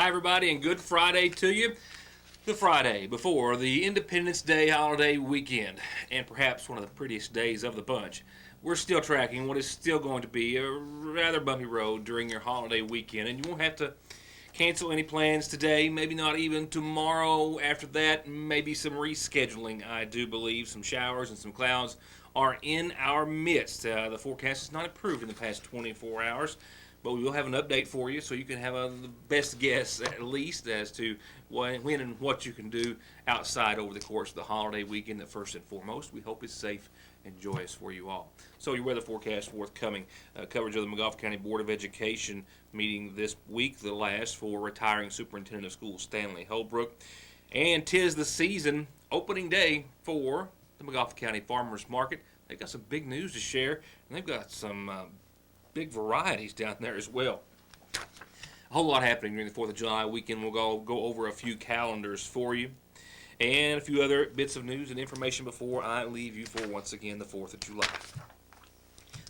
Hi, everybody, and good Friday to you. The Friday before the Independence Day holiday weekend, and perhaps one of the prettiest days of the bunch. We're still tracking what is still going to be a rather bumpy road during your holiday weekend, and you won't have to cancel any plans today, maybe not even tomorrow. After that, maybe some rescheduling. I do believe some showers and some clouds are in our midst. The forecast has not improved in the past 24 hours. But we will have an update for you so you can have the best guess, at least, as to when and what you can do outside over the course of the holiday weekend. That first and foremost, we hope is safe and joyous for you all. So your weather forecast forthcoming. Coverage of the McGoffin County Board of Education meeting this week, the last for retiring Superintendent of Schools Stanley Holbrook. And 'tis the season, opening day for the McGoffin County Farmers Market. They've got some big news to share, and they've got some big varieties down there as well. A whole lot happening during the 4th of July weekend. We'll go over a few calendars for you and a few other bits of news and information before I leave you for, once again, the 4th of July.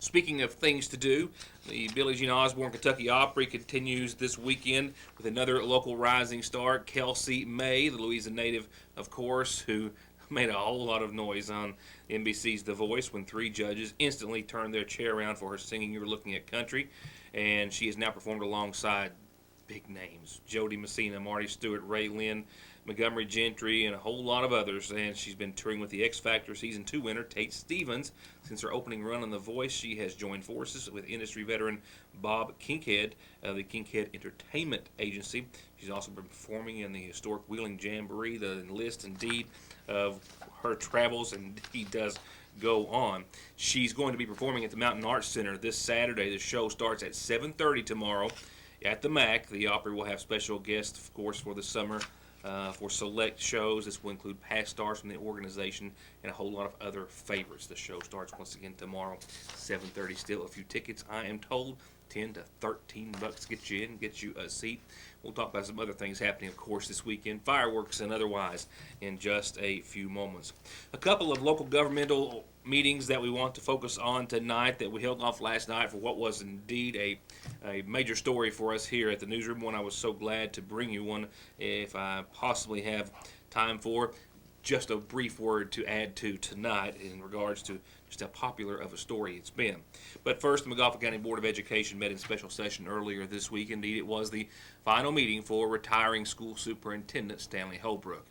Speaking of things to do, the Billie Jean Osborne Kentucky Opry continues this weekend with another local rising star, Kelsey May, the Louisiana native, of course, who made a whole lot of noise on NBC's The Voice when 3 judges instantly turned their chair around for her singing "You're Looking at Country," and she has now performed alongside big names: Jody Messina, Marty Stewart, Ray Lynn, Montgomery Gentry, and a whole lot of others. And she's been touring with the X Factor Season 2 winner, Tate Stevens. Since her opening run on The Voice, she has joined forces with industry veteran Bob Kinkhead of the Kinkhead Entertainment Agency. She's also been performing in the historic Wheeling Jamboree. The list, indeed, of her travels indeed does go on. She's going to be performing at the Mountain Arts Center this Saturday. The show starts at 7:30 tomorrow at the MAC. The Opry will have special guests, of course, for the summer. For select shows, this will include past stars from the organization and a whole lot of other favorites. The show starts once again tomorrow, 7:30. Still a few tickets, I am told. $10 to $13 get you in, get you a seat. We'll talk about some other things happening, of course, this weekend, fireworks and otherwise, in just a few moments. A couple of local governmental meetings that we want to focus on tonight that we held off last night for what was indeed a major story for us here at the newsroom. One I was so glad to bring you one if I possibly have time for. Just a brief word to add to tonight in regards to just how popular of a story it's been. But first, the McGoffin County Board of Education met in special session earlier this week. Indeed, it was the final meeting for retiring School Superintendent Stanley Holbrook.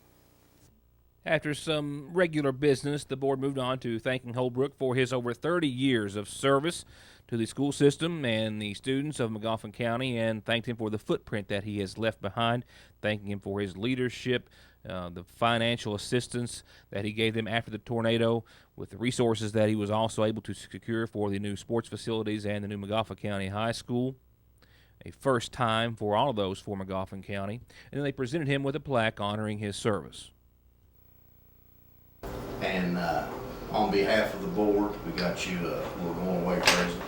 After some regular business, the board moved on to thanking Holbrook for his over 30 years of service to the school system and the students of McGoffin County, and thanked him for the footprint that he has left behind, thanking him for his leadership, the financial assistance that he gave them after the tornado, with the resources that he was also able to secure for the new sports facilities and the new McGoffin County High School. A first time for all of those for McGoffin County. And then they presented him with a plaque honoring his service. And on behalf of the board, we got you a little going away present.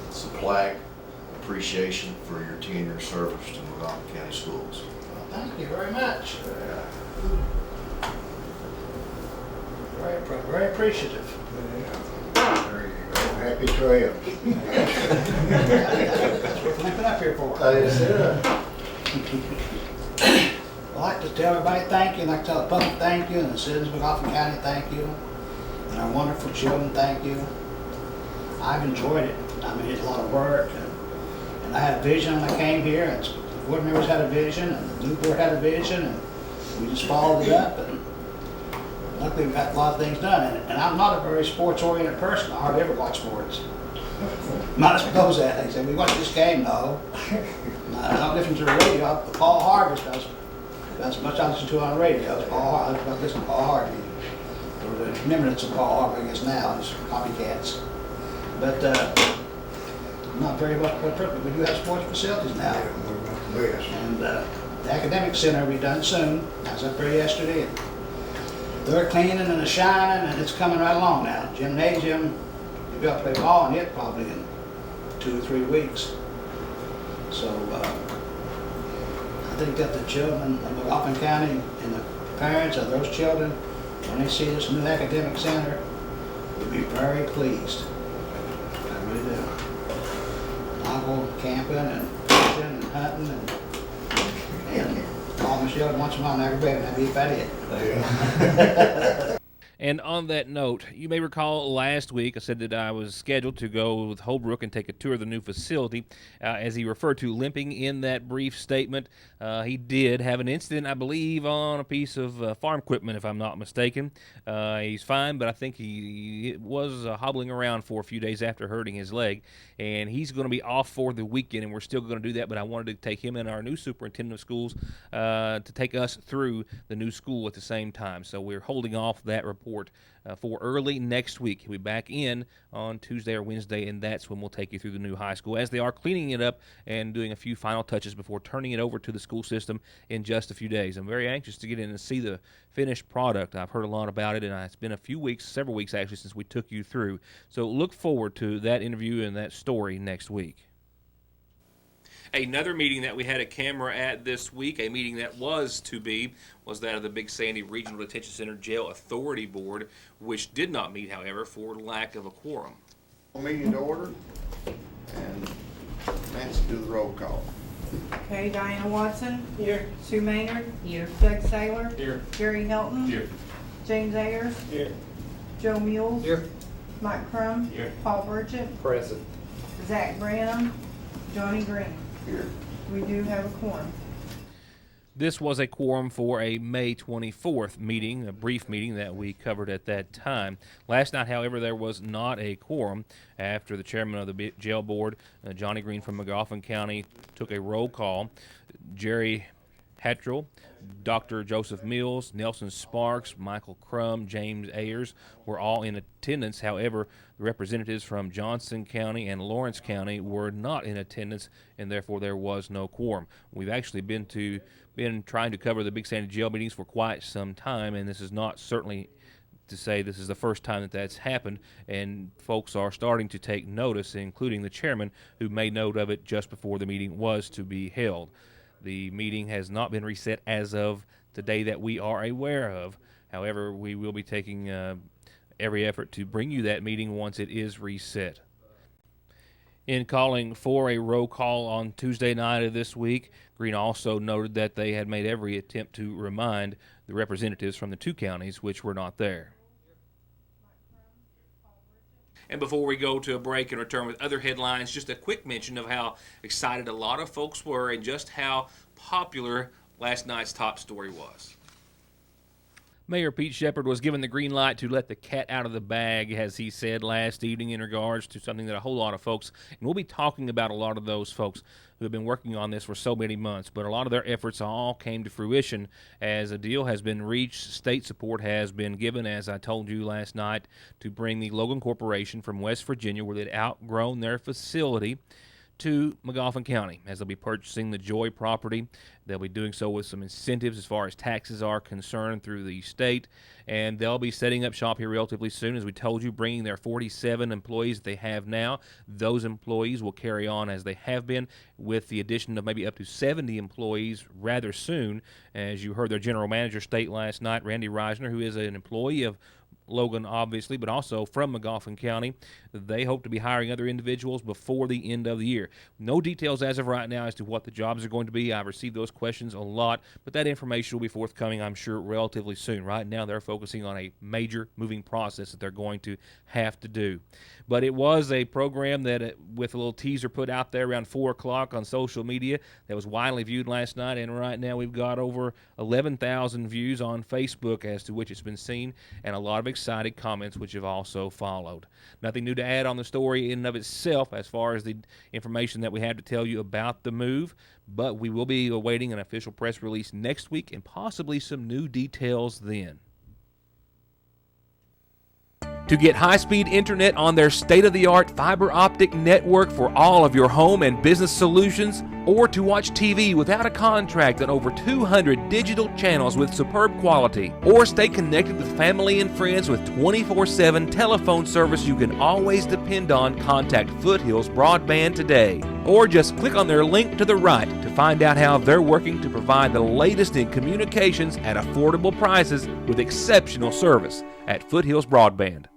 It's a plaque, appreciation for your 10-year service to McGoffin County Schools. Well, thank you very much. Very appreciative. There you go. Happy trail. That's what we've been up here for. I'd like to tell everybody thank you, and I'd like to tell the public thank you, and the citizens of McGoffin County thank you, and our wonderful children thank you. I've enjoyed it. I mean, it's a lot of work, and I had a vision when I came here, and the board members had a vision, and the new board had a vision, and we just followed it up, and luckily we got a lot of things done. And I'm not a very sports-oriented person. I hardly ever watch sports. Not as those that they say, we watch this game, no. I don't listen to the radio. Paul Harvey does. That's much I listen to on the radio. I listen to Paul Harvey. Or the remembrance of Paul Harvey, I guess now, it's copycats. But not very much perfect. We do have sports facilities now. And the academic center will be done soon. I was up there yesterday. And they're cleaning and they're shining, and it's coming right along now. Gymnasium, you'll be able to play ball in it probably in 2 or 3 weeks. So I think that the children of McGoffin County and the parents of those children, when they see this new academic center, will be very pleased. I really do. I'll go camping and fishing and hunting and call Michelle once in a while and everybody, and that'd be about it. And on that note, you may recall last week I said that I was scheduled to go with Holbrook and take a tour of the new facility. As he referred to limping in that brief statement, he did have an incident, I believe, on a piece of farm equipment, if I'm not mistaken. He's fine, but I think he was hobbling around for a few days after hurting his leg, and he's going to be off for the weekend, and we're still going to do that, but I wanted to take him and our new superintendent of schools to take us through the new school at the same time. So we're holding off that report for early next week. He'll be back in on Tuesday or Wednesday, and that's when we'll take you through the new high school as they are cleaning it up and doing a few final touches before turning it over to the school system in just a few days. I'm very anxious to get in and see the finished product. I've heard a lot about it, and it's been a few weeks, several weeks actually, since we took you through. So look forward to that interview and that story next week. Another meeting that we had a camera at this week, a meeting that was to be, was that of the Big Sandy Regional Detention Center Jail Authority Board, which did not meet, however, for lack of a quorum. Meeting to order, and Nancy, do the roll call. Okay, Diana Watson. Here. Sue Maynard. Here. Doug Saylor. Here. Gary Helton. Here. James Ayers. Here. Joe Mules. Here. Mike Crum. Here. Paul Burchett. Present. Zach Branham. Johnny Green. Here. We do have a quorum. This was a quorum for a May 24th meeting, a brief meeting that we covered at that time. Last night, however, there was not a quorum after the chairman of the jail board, Johnny Green from McGoffin County, took a roll call. Jerry Hattrell, Dr. Joseph Mills, Nelson Sparks, Michael Crum, James Ayers were all in attendance. However, the representatives from Johnson County and Lawrence County were not in attendance, and therefore there was no quorum. We've actually been trying to cover the Big Sandy jail meetings for quite some time, and this is not certainly to say this is the first time that that's happened, and folks are starting to take notice, including the chairman, who made note of it just before the meeting was to be held. The meeting has not been reset as of today that we are aware of. However, we will be taking every effort to bring you that meeting once it is reset. In calling for a roll call on Tuesday night of this week, Green also noted that they had made every attempt to remind the representatives from the two counties which were not there. And before we go to a break and return with other headlines, just a quick mention of how excited a lot of folks were and just how popular last night's top story was. Mayor Pete Shepard was given the green light to let the cat out of the bag, as he said last evening, in regards to something that a whole lot of folks, and we'll be talking about a lot of those folks who have been working on this for so many months, but a lot of their efforts all came to fruition as a deal has been reached. State support has been given, as I told you last night, to bring the Logan Corporation from West Virginia, where they'd outgrown their facility, to McGoffin County, as they'll be purchasing the Joy property. They'll be doing so with some incentives as far as taxes are concerned through the state, and they'll be setting up shop here relatively soon. As we told you, bringing their 47 employees that they have now. Those employees will carry on as they have been, with the addition of maybe up to 70 employees rather soon. As you heard their general manager state last night, Randy Reisner, who is an employee of Logan, obviously, but also from McGoffin County. They hope to be hiring other individuals before the end of the year. No details as of right now as to what the jobs are going to be. I've received those questions a lot, but that information will be forthcoming, I'm sure, relatively soon. Right now, they're focusing on a major moving process that they're going to have to do. But it was a program that, with a little teaser put out there around 4 o'clock on social media, that was widely viewed last night, and right now we've got over 11,000 views on Facebook as to which it's been seen, and a lot of excited comments which have also followed. Nothing new to add on the story in and of itself as far as the information that we have to tell you about the move, but we will be awaiting an official press release next week and possibly some new details then. To get high-speed internet on their state-of-the-art fiber optic network for all of your home and business solutions, or to watch TV without a contract on over 200 digital channels with superb quality, or stay connected with family and friends with 24/7 telephone service you can always depend on, contact Foothills Broadband today. Or just click on their link to the right to find out how they're working to provide the latest in communications at affordable prices with exceptional service at Foothills Broadband.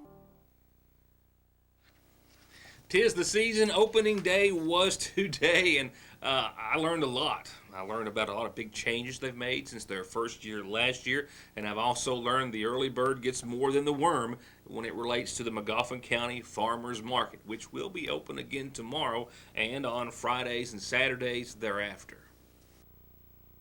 'Tis the season. Opening day was today, and I learned a lot. I learned about a lot of big changes they've made since their first year last year, and I've also learned the early bird gets more than the worm when it relates to the Magoffin County Farmers Market, which will be open again tomorrow and on Fridays and Saturdays thereafter.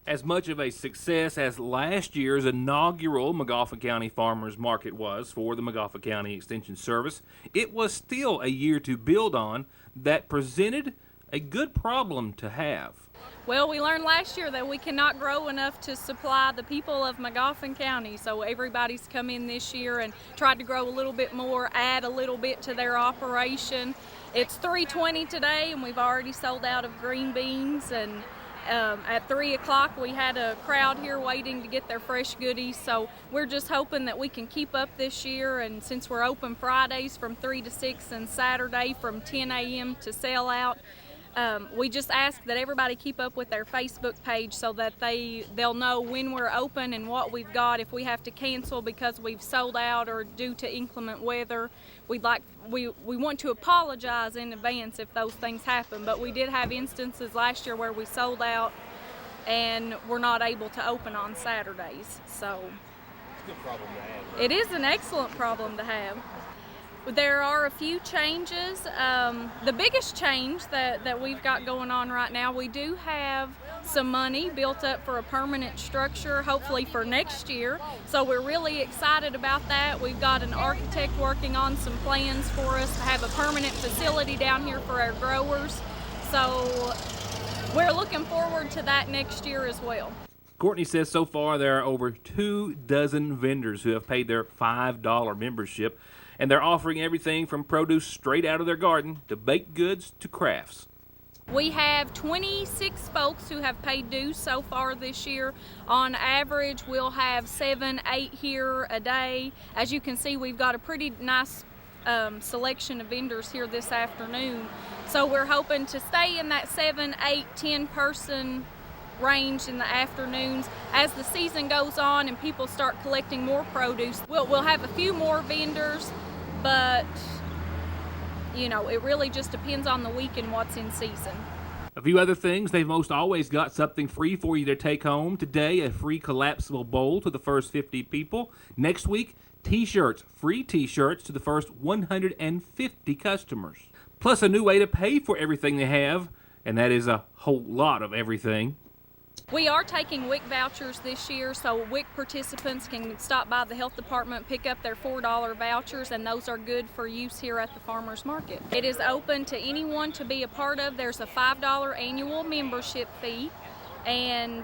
As much of a success as last year's inaugural Magoffin County Farmers Market was for the Magoffin County Extension Service, it was still a year to build on that presented a good problem to have. Well, we learned last year that we cannot grow enough to supply the people of Magoffin County, so everybody's come in this year and tried to grow a little bit more, add a little bit to their operation. It's 3:20 today and we've already sold out of green beans, and at 3 o'clock we had a crowd here waiting to get their fresh goodies, so we're just hoping that we can keep up this year. And since we're open Fridays from 3 to 6 and Saturday from 10 a.m. to sell out, we just ask that everybody keep up with their Facebook page so that they'll know when we're open and what we've got. If we have to cancel because we've sold out or due to inclement weather, we want to apologize in advance if those things happen. But we did have instances last year where we sold out and we're not able to open on Saturdays. So It's a good problem to have. it is an excellent problem to have. There are a few changes. The biggest change that we've got going on right now, we do have some money built up for a permanent structure, hopefully for next year. So we're really excited about that. We've got an architect working on some plans for us to have a permanent facility down here for our growers. So we're looking forward to that next year as well. Courtney says so far there are over 24 vendors who have paid their $5 membership, and they're offering everything from produce straight out of their garden to baked goods to crafts. We have 26 folks who have paid dues so far this year. On average, we'll have 7, 8 here a day. As you can see, we've got a pretty nice selection of vendors here this afternoon. So we're hoping to stay in that 7, 8, 10 person range in the afternoons. As the season goes on and people start collecting more produce, we'll have a few more vendors, but you know, it really just depends on the week and what's in season. A few other things, they've most always got something free for you to take home. Today, a free collapsible bowl to the first 50 people. Next week, t-shirts, free t-shirts to the first 150 customers. Plus a new way to pay for everything they have, and that is a whole lot of everything. We are taking WIC vouchers this year, so WIC participants can stop by the health department, pick up their $4 vouchers, and those are good for use here at the farmers market. It is open to anyone to be a part of. There's a $5 annual membership fee, and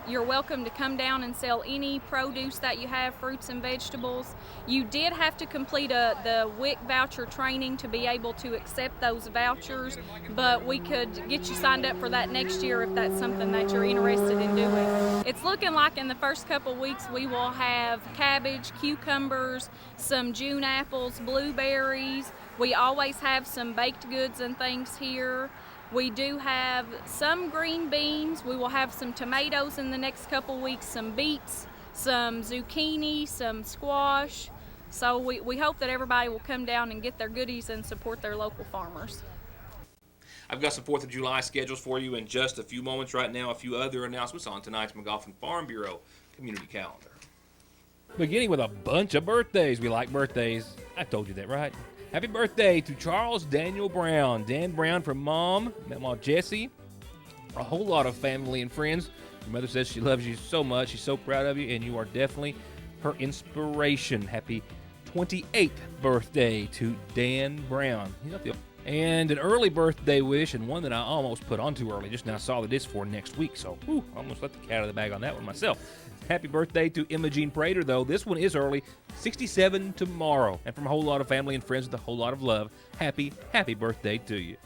you're welcome to come down and sell any produce that you have, fruits and vegetables. You did have to complete the WIC voucher training to be able to accept those vouchers, but we could get you signed up for that next year if that's something that you're interested in doing. It's looking like in the first couple weeks we will have cabbage, cucumbers, some June apples, blueberries. We always have some baked goods and things here. We do have some green beans. We will have some tomatoes in the next couple weeks, some beets, some zucchini, some squash. So we hope that everybody will come down and get their goodies and support their local farmers. I've got some 4th of July schedules for you in just a few moments. Right now, a few other announcements on tonight's Magoffin Farm Bureau community calendar. Beginning with a bunch of birthdays. We like birthdays. I told you that, right? Happy birthday to Charles Daniel Brown. Dan Brown from Mom, Jessie, a whole lot of family and friends. Your mother says she loves you so much. She's so proud of you, and you are definitely her inspiration. Happy 28th birthday to Dan Brown. And an early birthday wish, and one that I almost put on too early. Just now saw that it's for next week, so almost let the cat out of the bag on that one myself. Happy birthday to Imogene Prater, though. This one is early, 67 tomorrow. And from a whole lot of family and friends with a whole lot of love, happy birthday to you.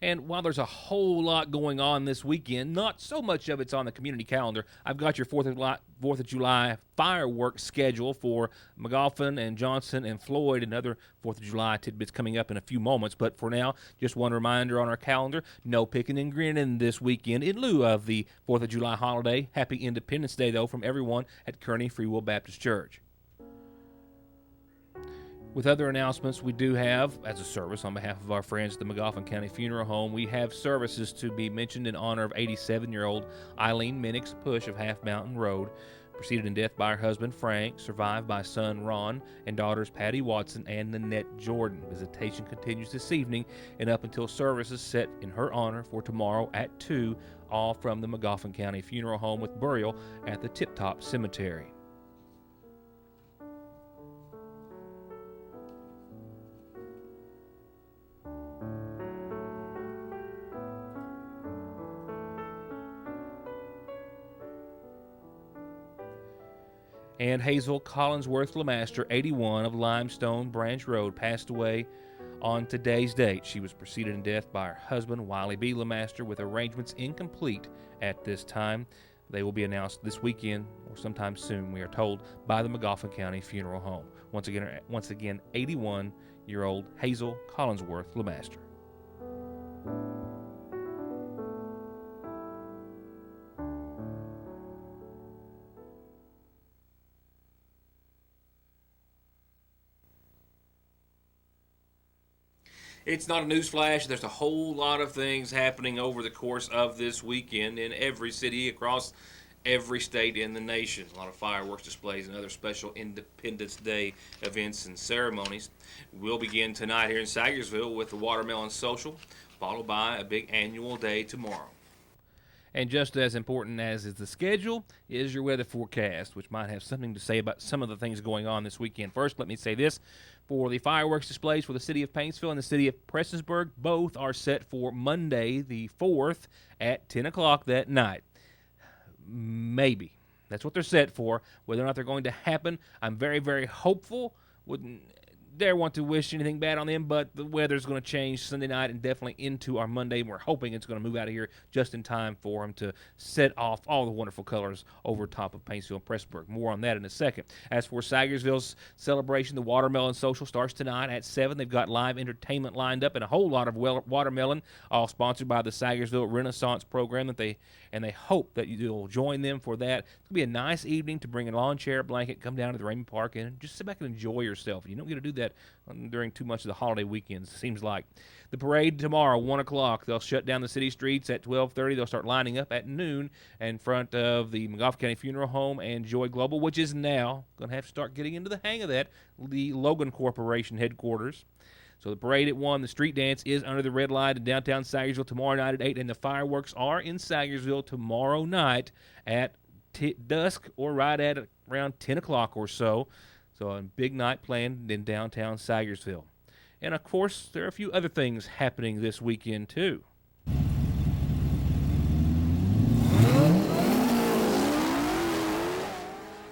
And while there's a whole lot going on this weekend, not so much of it's on the community calendar. I've got your 4th of July fireworks schedule for Magoffin and Johnson and Floyd and other 4th of July tidbits coming up in a few moments. But for now, just one reminder on our calendar, no picking and grinning this weekend in lieu of the 4th of July holiday. Happy Independence Day, though, from everyone at Kearney Free Will Baptist Church. With other announcements, we do have, as a service on behalf of our friends at the McGoffin County Funeral Home, we have services to be mentioned in honor of 87-year-old Eileen Minix Push of Half Mountain Road, preceded in death by her husband Frank, survived by son Ron, and daughters Patty Watson and Nanette Jordan. Visitation continues this evening and up until service is set in her honor for tomorrow at 2, all from the McGoffin County Funeral Home with burial at the Tip Top Cemetery. And Hazel Collinsworth Lemaster, 81, of Limestone Branch Road, passed away on today's date. She was preceded in death by her husband, Wiley B. Lemaster, with arrangements incomplete at this time. They will be announced this weekend or sometime soon, we are told, by the McGoffin County Funeral Home. Once again, 81-year-old Hazel Collinsworth Lemaster. It's not a news flash. There's a whole lot of things happening over the course of this weekend in every city across every state in the nation. A lot of fireworks displays and other special Independence Day events and ceremonies. We'll begin tonight here in Sagersville with the Watermelon Social, followed by a big annual day tomorrow. And just as important as is the schedule is your weather forecast, which might have something to say about some of the things going on this weekend. First, let me say this. For the fireworks displays for the city of Paintsville and the city of Prestonsburg, both are set for Monday the 4th at 10 o'clock that night. Maybe. That's what they're set for. Whether or not they're going to happen, I'm very, very hopeful. Wouldn't dare want to wish anything bad on them, but the weather's going to change Sunday night and definitely into our Monday. And we're hoping it's going to move out of here just in time for them to set off all the wonderful colors over top of Paintsville and Prestonsburg. More on that in a second. As for Sagersville's celebration, the Watermelon Social starts tonight at 7. They've got live entertainment lined up and a whole lot of watermelon, all sponsored by the Sagersville Renaissance program and they hope that you'll join them for that. It's going to be a nice evening to bring a lawn chair, blanket, come down to the Raymond Park and just sit back and enjoy yourself. You don't get to do that during too much of the holiday weekends, it seems like. The parade tomorrow, 1 o'clock. They'll shut down the city streets at 12:30. They'll start lining up at noon in front of the McGoffin County Funeral Home and Joy Global, which is now going to have to start getting into the hang of that, the Logan Corporation headquarters. So the parade at 1, the street dance is under the red light in downtown Sagersville tomorrow night at 8, and the fireworks are in Sagersville tomorrow night at dusk or right at around 10 o'clock or so. So a big night planned in downtown Sagersville. And, of course, there are a few other things happening this weekend, too.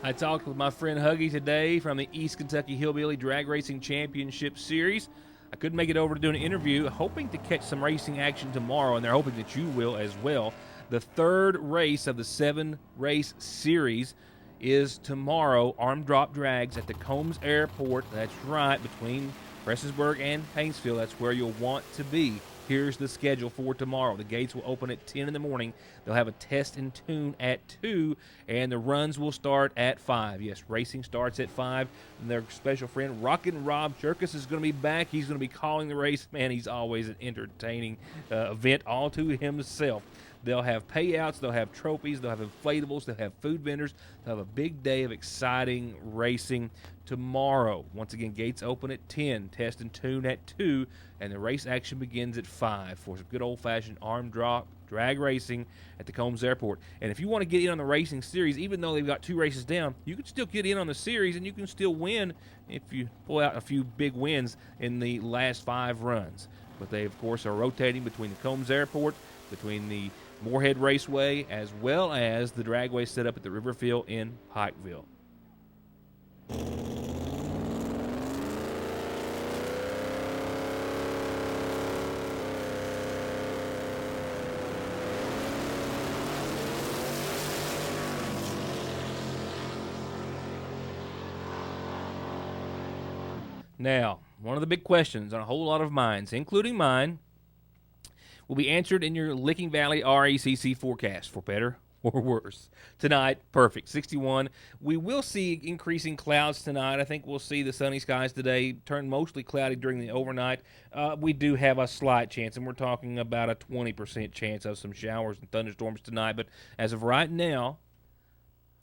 I talked with my friend Huggy today from the East Kentucky Hillbilly Drag Racing Championship Series. I couldn't make it over to do an interview, hoping to catch some racing action tomorrow, and they're hoping that you will as well. The third race of the 7-race series is tomorrow, arm drop drags at the Combs Airport. That's right, between Prestonsburg and Paintsville. That's where you'll want to be. Here's the schedule for tomorrow. The gates will open at 10 in the morning. They'll have a test and tune at 2, and the runs will start at 5. Yes, racing starts at 5, and their special friend, Rockin' Rob Jerkus, is going to be back. He's going to be calling the race. Man, he's always an entertaining event all to himself. They'll have payouts, they'll have trophies, they'll have inflatables, they'll have food vendors. They'll have a big day of exciting racing tomorrow. Once again, gates open at 10, test and tune at 2, and the race action begins at 5 for some good old-fashioned arm drop drag racing at the Combs Airport. And if you want to get in on the racing series, even though they've got 2 races down, you can still get in on the series, and you can still win if you pull out a few big wins in the last 5 runs. But they, of course, are rotating between the Combs Airport, between the Moorhead Raceway, as well as the dragway set up at the Riverfield in Pikeville. Now, one of the big questions on a whole lot of minds, including mine, will be answered in your Licking Valley RACC forecast, for better or worse. Tonight, perfect, 61. We will see increasing clouds tonight. I think we'll see the sunny skies today turn mostly cloudy during the overnight. We do have a slight chance, and we're talking about a 20% chance of some showers and thunderstorms tonight. But as of right now,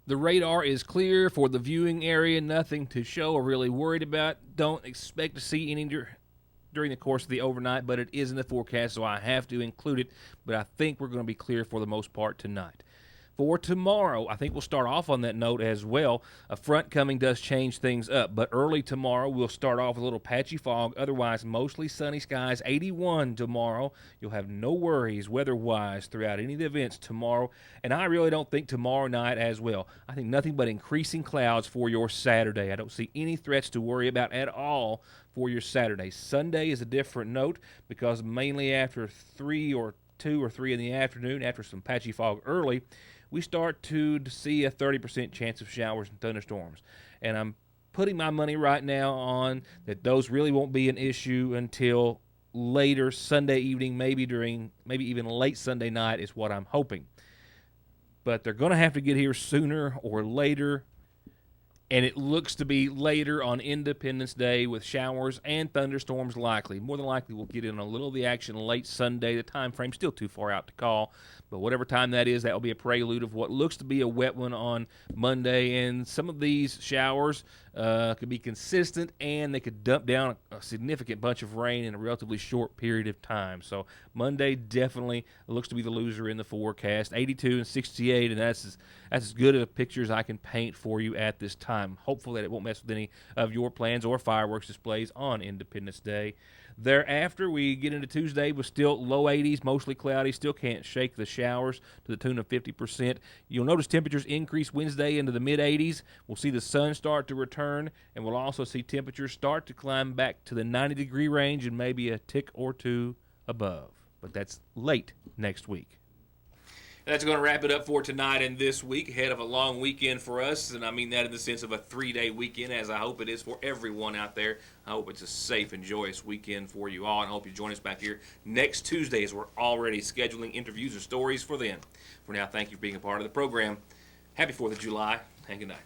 the radar is clear for the viewing area. Nothing to show or really worried about. Don't expect to see any during the course of the overnight, but it is in the forecast, so I have to include it. But I think we're going to be clear for the most part tonight. For tomorrow, I think we'll start off on that note as well. A front coming does change things up, but early tomorrow we'll start off with a little patchy fog. Otherwise, mostly sunny skies. 81 tomorrow. You'll have no worries weather-wise throughout any of the events tomorrow. And I really don't think tomorrow night as well. I think nothing but increasing clouds for your Saturday. I don't see any threats to worry about at all for your Saturday. Sunday is a different note because mainly after 3 or 2 or 3 in the afternoon, after some patchy fog early, we start to see a 30% chance of showers and thunderstorms. And I'm putting my money right now on that those really won't be an issue until later Sunday evening, maybe even late Sunday night is what I'm hoping. But they're going to have to get here sooner or later. And it looks to be later on Independence Day with showers and thunderstorms likely. More than likely, we'll get in a little of the action late Sunday. The time frame's still too far out to call. But whatever time that is, that will be a prelude of what looks to be a wet one on Monday. And some of these showers could be consistent, and they could dump down a significant bunch of rain in a relatively short period of time. So Monday definitely looks to be the loser in the forecast. 82 and 68, and that's as good a picture as I can paint for you at this time. Hopeful that it won't mess with any of your plans or fireworks displays on Independence Day. Thereafter, we get into Tuesday with still low 80s, mostly cloudy. Still can't shake the showers to the tune of 50%. You'll notice temperatures increase Wednesday into the mid-80s. We'll see the sun start to return, and we'll also see temperatures start to climb back to the 90-degree range and maybe a tick or two above. But that's late next week. That's going to wrap it up for tonight and this week, ahead of a long weekend for us, and I mean that in the sense of a 3-day weekend, as I hope it is for everyone out there. I hope it's a safe and joyous weekend for you all, and I hope you join us back here next Tuesday as we're already scheduling interviews and stories for then. For now, thank you for being a part of the program. Happy 4th of July, and good night.